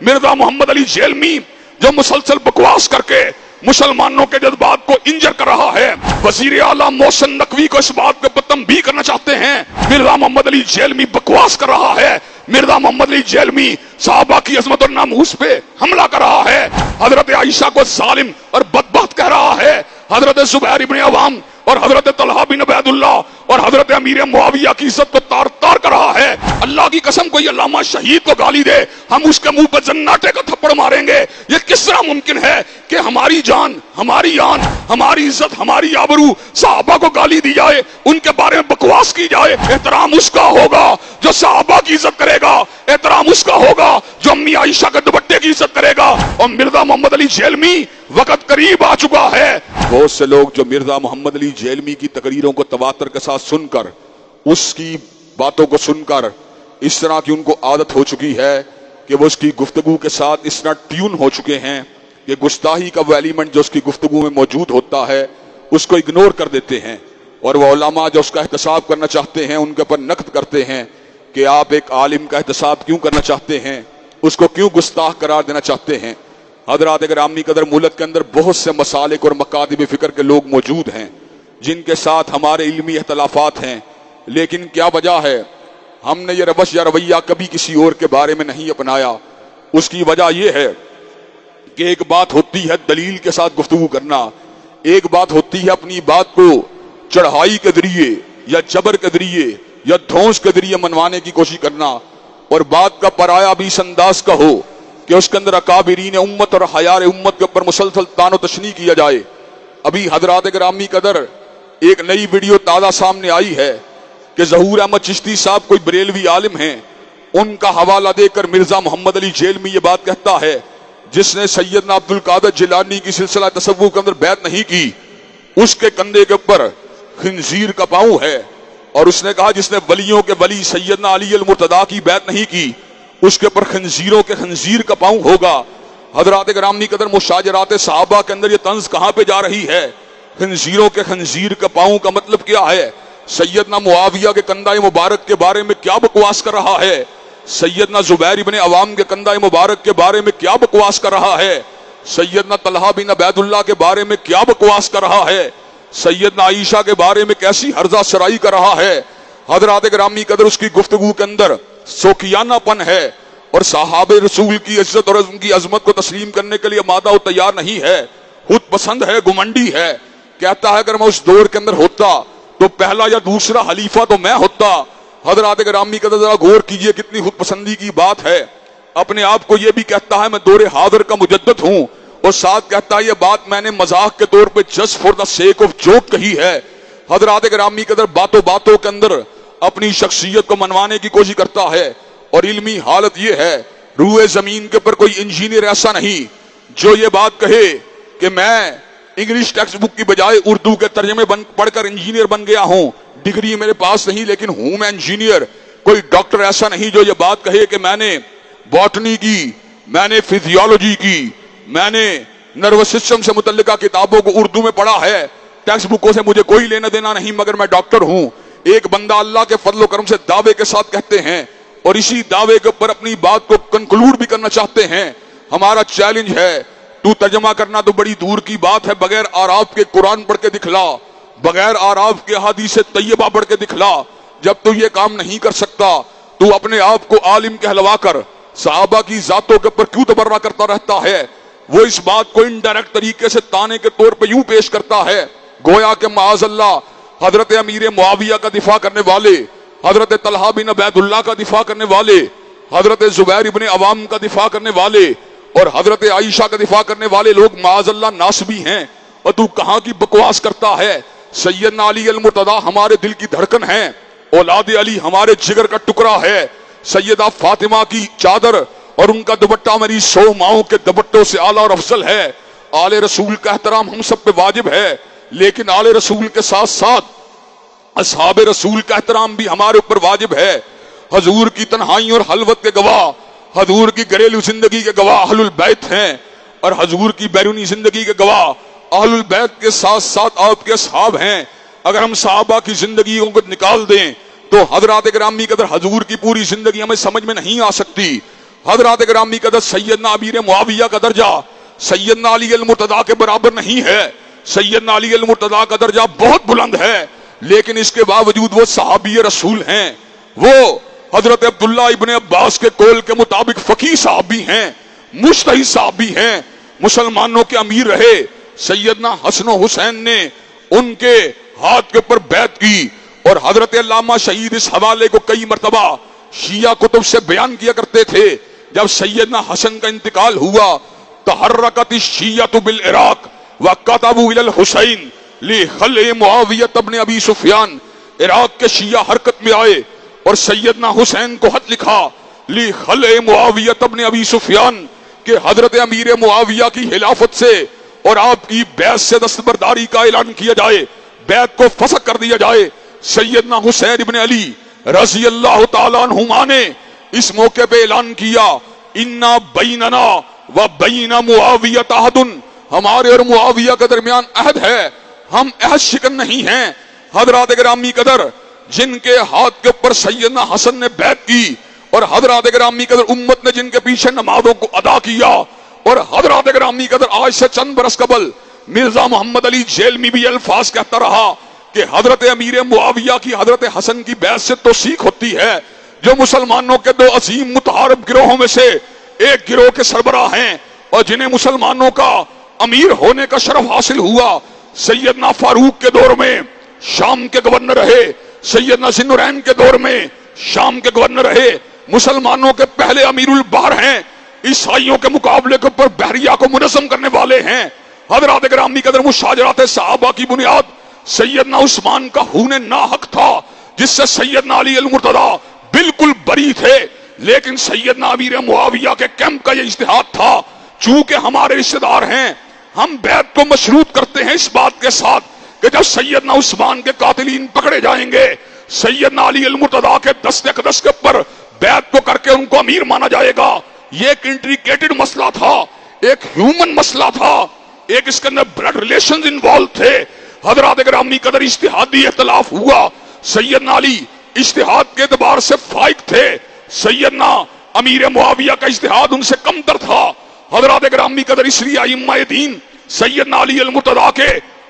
مرزا محمد علی جیلمی جو مسلسل بکواس کر کے مسلمانوں کے جذبات کو انجر کر رہا ہے، وزیر اعلیٰ محسن نقوی کو اس بات پہ تنبیہ کرنا چاہتے ہیں مرزا محمد علی جیلمی بکواس کر رہا ہے، مرزا محمد علی جیلمی صحابہ کی عظمت اور ناموس پہ حملہ کر رہا ہے، حضرت عائشہ کو ظالم اور بدبخت کہہ رہا ہے، حضرت زبیر ابن عوام اور حضرت طلحہ بن عبید اللہ اور حضرت امیر معاویہ کی عزت کو تار تار کر رہا ہے۔ اللہ کی قسم کوئی علامہ شہید کو گالی دے، ہم اس کے منہ پہ زناٹے کا تھپڑ ماریں گے۔ یہ کس طرح ممکن ہے کہ ہماری جان، ہماری آن، ہماری عزت، ہماری آبرو صحابہ کو گالی دی جائے، ان کے بارے میں بکواس کی جائے؟ احترام اس کا ہوگا جو صحابہ کی عزت کرے گا، احترام اس کا ہوگا جو امی عائشہ کے دوپٹے کی عزت کرے گا۔ اور مرزا محمد علی جیلمی وقت قریب آ چکا ہے۔ بہت سے لوگ جو مرزا محمد علی جیلمی کی تقریروں کو تواتر کے ساتھ سن کر، اس کی باتوں کو سن کر اس طرح کی ان کو عادت ہو چکی ہے کہ وہ اس کی گفتگو کے ساتھ اس طرح ٹیون ہو چکے ہیں کہ گستاخی کا وہ ایلیمنٹ جو اس کی گفتگو میں موجود ہوتا ہے اس کو اگنور کر دیتے ہیں، اور وہ علماء جو اس کا احتساب کرنا چاہتے ہیں ان کے اوپر نقد کرتے ہیں کہ آپ ایک عالم کا احتساب کیوں کرنا چاہتے ہیں، اس کو کیوں گستاخ قرار دینا چاہتے ہیں۔ حضرات گرامی قدر، ملک کے اندر بہت سے مسالک اور مکاتب فکر کے لوگ موجود ہیں جن کے ساتھ ہمارے علمی اختلافات ہیں، لیکن کیا وجہ ہے ہم نے یہ روش یا رویہ کبھی کسی اور کے بارے میں نہیں اپنایا؟ اس کی وجہ یہ ہے کہ ایک بات ہوتی ہے دلیل کے ساتھ گفتگو کرنا، ایک بات ہوتی ہے اپنی بات کو چڑھائی کے ذریعے یا جبر کے ذریعے یا دھونس کے ذریعے منوانے کی کوشش کرنا، اور بات کا پرایا بھی اس انداز کا ہو کہ اس کے اندر اکابرین امت اور حیار امت کے اوپر مسلسل تان و تشنیع کیا جائے۔ ابھی حضرات گرامی قدر ایک نئی ویڈیو تازہ سامنے آئی ہے کہ ظہور احمد چشتی صاحب کوئی بریلوی عالم ہیں، ان کا حوالہ دے کر مرزا محمد علی جیلمی یہ بات کہتا ہے جس نے سیدنا عبد القادر جیلانی کی سلسلہ تصوف کے اندر بیعت نہیں کی، اس کے کندھے کے اوپر خنزیر کا پاؤں ہے، اور اس نے کہا جس نے ولیوں کے ولی سیدنا علی المرتضیٰ کی بیعت نہیں کی اس کے اوپر خنزیروں کے خنزیر کا پاؤں ہوگا۔ حضرات گرامی قدر، مشاجرات صحابہ کے اندر یہ طنز کہاں پہ جا رہی ہے؟ خنزیروں کے خنزیر کا پاؤں کا مطلب کیا ہے؟ سیدنا معاویہ کے کندھہ مبارک کے بارے میں کیا بکواس کر رہا ہے؟ سیدنا زبیر ابن عوام کے کندھہ مبارک کے بارے میں کیا بکواس کر رہا ہے؟ سیدنا طلحہ بن عبید اللہ کے بارے میں کیا بکواس کر رہا ہے؟ سیدنا عائشہ کے بارے میں کیسی ہرزہ سرائی کر رہا ہے؟ حضرات گرامی قدر، اس کی گفتگو کے اندر سوکیانہ پن ہے، اور صحابہ رسول کی عزت اور ان کی عظمت کو تسلیم کرنے کے لیے مادہ و تیار نہیں ہے، خود پسند ہے، گمنڈی ہے، کہتا ہے اگر میں اس دور کے اندر ہوتا تو پہلا یا دوسرا حلیفہ تو میں ہوتا۔ حضرات گرامی قدر ذرا غور کیجئے کتنی خود پسندی کی بات ہے۔ اپنے آپ کو یہ بھی کہتا ہے میں دور حاضر کا مجدد ہوں، اور ساتھ کہتا ہے یہ بات میں نے مذاق کے طور پہ just for the sake of joke کہی ہے۔ حضرات گرامی قدر، باتوں باتوں کے اندر اپنی شخصیت کو منوانے کی کوشش کرتا ہے، اور علمی حالت یہ ہے روئے زمین کے پر کوئی انجینئر ایسا نہیں جو یہ بات کہے کہ میں انگلش ٹیکسٹ بک کی بجائے اردو کے ترجمے پڑھ کر انجینئر بن گیا ہوں، ڈگری میرے پاس نہیں لیکن ہوں میں انجینئر۔ کوئی ڈاکٹر ایسا نہیں جو یہ بات کہے کہ میں نے باٹنی کی، میں نے فزیولوجی کی، میں نے نروس سسٹم سے متعلقہ کتابوں کو اردو میں پڑھا ہے، ٹیکسٹ بکوں سے مجھے کوئی لینا دینا نہیں مگر میں ڈاکٹر ہوں۔ ایک بندہ اللہ کے فضل و کرم سے دعوے کے ساتھ کہتے ہیں، اور اسی دعوے کے اوپر اپنی بات کو کنکلوڈ بھی کرنا چاہتے ہیں۔ ہمارا چیلنج ہے، تو ترجمہ کرنا تو بڑی دور کی بات ہے، بغیر آراف کے قرآن پڑھ کے دکھلا، بغیر آراف کے احادیث طیبہ پڑھ کے دکھلا۔ جب تو یہ کام نہیں کر سکتا تو اپنے آپ کو عالم کہلوا کر صحابہ کی ذاتوں کے اوپر کیوں تبرہ کرتا رہتا ہے؟ وہ اس بات کو انڈائریکٹ طریقے سے تانے کے طور پہ یوں پیش کرتا ہے گویا کہ معاذ اللہ حضرت امیر معاویہ کا دفاع کرنے والے، حضرت طلحہ بن عبید اللہ کا دفاع کرنے والے، حضرت زبیر ابن عوام کا دفاع کرنے والے اور حضرت عائشہ کا دفاع کرنے والے لوگ معاذ اللہ ناسبی ہیں، اور تو کہاں کی بکواس کرتا ہے؟ سیدنا علی المرتضیٰ ہمارے دل کی دھڑکن ہیں، اولاد علی ہمارے جگر کا ٹکڑا ہے، سیدہ فاطمہ کی چادر اور ان کا دوپٹہ میری 100 ماؤں کے دوپٹوں سے اعلیٰ اور افضل ہے۔ آل رسول کا احترام ہم سب پہ واجب ہے، لیکن آل رسول کے ساتھ ساتھ اصحاب رسول کا احترام بھی ہمارے اوپر واجب ہے۔ حضور کی تنہائی اور خلوت کے گواہ، حضور کی گھریلو زندگی کے گواہ اہل البیت ہیں، اور حضور کی بیرونی زندگی کے گواہ اہل البیت کے ساتھ ساتھ آپ کے اصحاب ہیں۔ اگر ہم صحابہ کی زندگیوں کو نکال دیں تو حضرات گرامی قدر حضور کی پوری زندگی ہمیں سمجھ میں نہیں آ سکتی۔ حضرات گرامی قدر سیدنا امیر معاویہ کا درجہ سیدنا علی المرتضیٰ کے برابر نہیں ہے. سیدنا علی المرتضیٰ کا درجہ بہت بلند ہے، لیکن اس کے باوجود وہ صحابی رسول ہیں. وہ حضرت عبداللہ ابن عباس کے قول کے مطابق فقیہ صحابی ہیں، مجتہد صحابی ہیں، مسلمانوں کے امیر رہے. سیدنا حسن و حسین نے ان کے ہاتھ کے اوپر بیعت کی، اور حضرت علامہ شہید اس حوالے کو کئی مرتبہ شیعہ کتب سے بیان کیا کرتے تھے. جب سیدنا حسن کا انتقال ہوا، تحرکت الشیعۃ بالعراق وکتبوا الی الحسین لخلع معاویہ بن ابی سفیان. عراق کے شیعہ حرکت میں آئے اور سیدنا حسین کو خط لکھا لخلع معاویہ بن ابی سفیان کہ حضرت امیر معاویہ کی خلافت سے اور آپ کی بیعت سے دستبرداری کا اعلان کیا جائے، بیعت کو فسخ کر دیا جائے. سیدنا حسین ابن علی رضی اللہ تعالیٰ عنہما نے اس موقع پہ اعلان کیا انا بیننا و بین معاویہ عہد، ہمارے اور معاویہ کے درمیان عہد ہے، ہم عہد شکن نہیں ہیں. حضرات گرامی قدر جن کے ہاتھ کے اوپر سیدنا حسن نے بیعت کی، اور حضرات گرامی قدر امت نے جن کے پیچھے نمازوں کو ادا کیا، اور حضرات گرامی قدر آج سے چند برس قبل مرزا محمد علی جیلمی بھی الفاظ کہتا رہا کہ حضرت امیر معاویہ کی حضرت حسن کی بیعت سے توثیق ہوتی ہے، جو مسلمانوں کے دو عظیم متحارب گروہوں میں سے ایک گروہ کے سربراہ ہیں اور جنہیں مسلمانوں کا امیر ہونے کا شرف حاصل ہوا. سیدنا فاروق کے دور میں شام کے گورنر رہے، سیدنا ذی النورین کے دور میں شام کے گورنر رہے، مسلمانوں کے پہلے امیر البحر ہیں، عیسائیوں کے مقابلے کے اوپر بحریہ کو منظم کرنے والے ہیں. حضرات گرامی قدر مشاجرات صحابہ کی بنیاد سیدنا عثمان کا خون ناحق تھا، جس سے سیدنا علی المرتضیٰ بالکل بری تھے، لیکن سیدنا امیر معاویہ کے کیمپ کا یہ اجتہاد تھا چونکہ ہمارے رشتہ دار ہیں، ہم بیعت کو مشروط کرتے ہیں اس بات کے ساتھ کہ جب سیدنا عثمان کے قاتلین پکڑے جائیں گے، سیدنا علی المرتضیٰ کے دست اقدس کے اوپر بیعت کو کر کے ان کو امیر مانا جائے گا. یہ ایک انٹریکیٹڈ مسئلہ تھا، ایک ہیومن مسئلہ تھا، ایک اس کے اندر بلڈ ریلیشنز انوالو تھے. حضرات گرامی قدر اجتہادی اختلاف ہوا، سیدنا علی اجتہاد کے اعتبار سے فائق تھے، سیدنا امیر معاویہ کا اجتہاد ان سے کم تر تھا. حضرات گرامی قدر اس لیے ائمہ دین سیدنا علی المرتضیٰ کے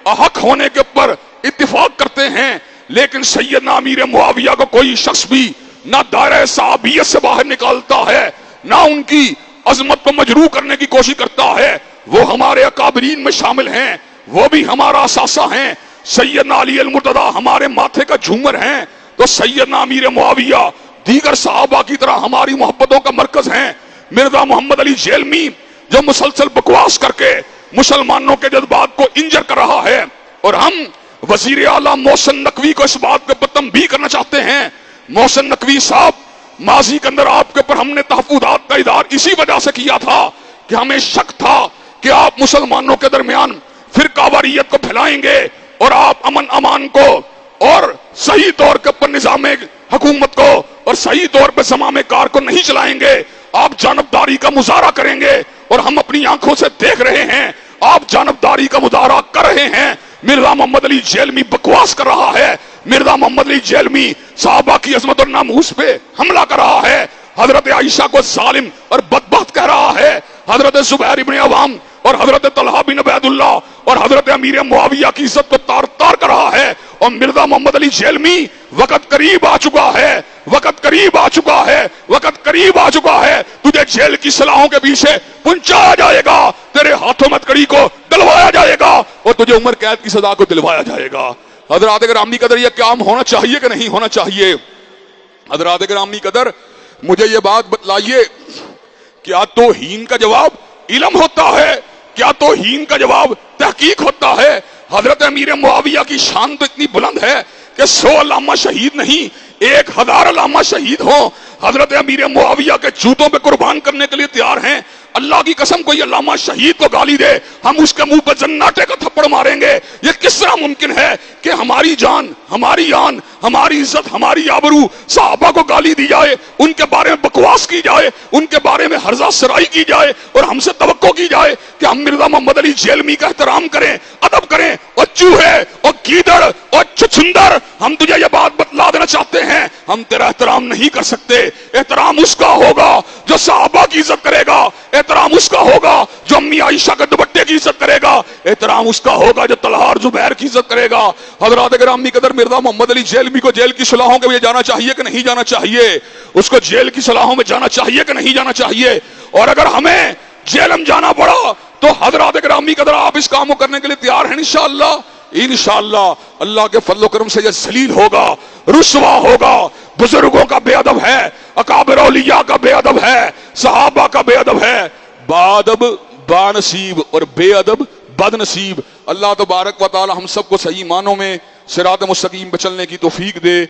احق ہونے کے اوپر اتفاق کرتے ہیں، لیکن سیدنا امیر معاویہ کو کوئی شخص بھی نہ دائرہ صحابیت سے باہر نکالتا ہے، نہ ان کی عظمت کو مجروح کرنے کی کوشش کرتا ہے. وہ ہمارے اکابرین میں شامل ہیں، وہ بھی ہمارا اثاثہ ہیں. سیدنا علی المرتضیٰ ہمارے ماتھے کا جھومر ہیں، تو سیدنا امیر معاویہ دیگر صحابہ کی طرح ہماری محبتوں کا مرکز ہیں. مرزا محمد علی جیلمی جو مسلسل بکواس کر کے مسلمانوں کے جذبات کو انجر کر رہا ہے، اور ہم وزیر اعلیٰ محسن نقوی کو اس بات کے پر تنبیہ کرنا چاہتے ہیں. محسن نقوی صاحب، ماضی کے اندر آپ کے اوپر ہم نے تحفظات کا اظہار اسی وجہ سے کیا تھا کہ ہمیں شک تھا کہ آپ مسلمانوں کے درمیان فرقہ واریت کو پھیلائیں گے اور آپ امن امان کو اور صحیح طور کے اوپر نظام حکومت کو اور صحیح طور پہ زمام کار کو نہیں چلائیں گے، آپ جانبداری کا مظاہرہ کریں گے، اور ہم اپنی آنکھوں سے دیکھ رہے ہیں آپ جانبداری کا مظاہرہ کر رہے ہیں. مرزا محمد علی جیلمی بکواس کر رہا ہے، مرزا محمد علی جیلمی صحابہ کی عظمت اور ناموس پہ حملہ کر رہا ہے، حضرت عائشہ کو ظالم اور بدبخت کہہ رہا ہے، حضرت زبیر ابن عوام اور حضرت طلحہ بن عبید اللہ اور حضرت امیر معاویہ کی عزت کو تار تار کر رہا ہے. اور مرزا محمد علی جیلمی، وقت قریب آ چکا ہے، وقت قریب آ چکا ہے، وقت قریب آ چکا ہے، تجھے جیل کی سلاحوں کے پیچھے پہنچایا جائے گا، تیرے ہاتھوں میں کڑی کو ڈلوایا جائے گا اور تجھے عمر قید کی سزا کو دلوایا جائے گا. حضرات گرامی قدر یہ کام ہونا چاہیے کہ نہیں ہونا چاہیے؟ حضرات گرامی قدر مجھے یہ بات بتلائیے، کیا توہین کا جواب علم ہوتا ہے؟ کیا توہین کا جواب تحقیق ہوتا ہے؟ حضرت امیر معاویہ کی شان تو اتنی بلند ہے کہ 100 علامہ شہید نہیں 1000 علامہ شہید ہوں، حضرت امیر معاویہ کے جوتوں پہ قربان کرنے کے لیے تیار ہیں. اللہ کی قسم کوئی علامہ شہید کو گالی دے، ہم اس کے منہ پہ زناٹے کا تھپڑ ماریں گے. یہ کس طرح ممکن ہے کہ ہماری جان، ہماری آن، ہماری عزت، ہماری آبرو صحابہ کو گالی دی جائے، ان کے بارے میں بکواس کی جائے، ان کے بارے میں ہرزہ سرائی کی جائے، اور ہم سے توقع کی جائے کہ ہم مرزا محمد علی جیلمی کا احترام کریں، ادب کریں. اور چوہے اور گیدڑ اور چھچھندر، ہم تجھے یہ بات بتلا دینا چاہتے ہیں، ہم تیرا احترام نہیں کر سکتے. احترام اس کا ہوگا جو صحابہ کی عزت کرے گا احترام اس کا ہوگا جو امی عائشہ کے دوپٹے کی عزت کرے گا احترام اس کا ہوگا جو طلحہ اور زبیر کی عزت کرے گا۔ حضرات گرامی قدر مرزا محمد علی جیلمی کو جیل کی صلاحوں کے لیے جانا چاہیے کہ نہیں جانا چاہیے؟ اس کو جیل کی صلاحوں میں جانا چاہیے کہ نہیں جانا چاہیے؟ اور اگر ہمیں جیلم جانا پڑا تو حضرات گرامی قدر آپ اس کام کو کرنے کے لیے تیار ہیں انشاءاللہ؟ انشاءاللہ اللہ کے فضل و کرم سے یہ ذلیل ہوگا، رسوا ہوگا، بزرگوں کا بے ادب ہے، اکابر اولیاء کا بے ادب ہے، صحابہ کا بے ادب ہے، بادب بانصیب اور بے ادب بد نصیب۔ اللہ تبارک و تعالی ہم سب کو صحیح معنوں میں صراط مستقیم پہ چلنے کی توفیق دے۔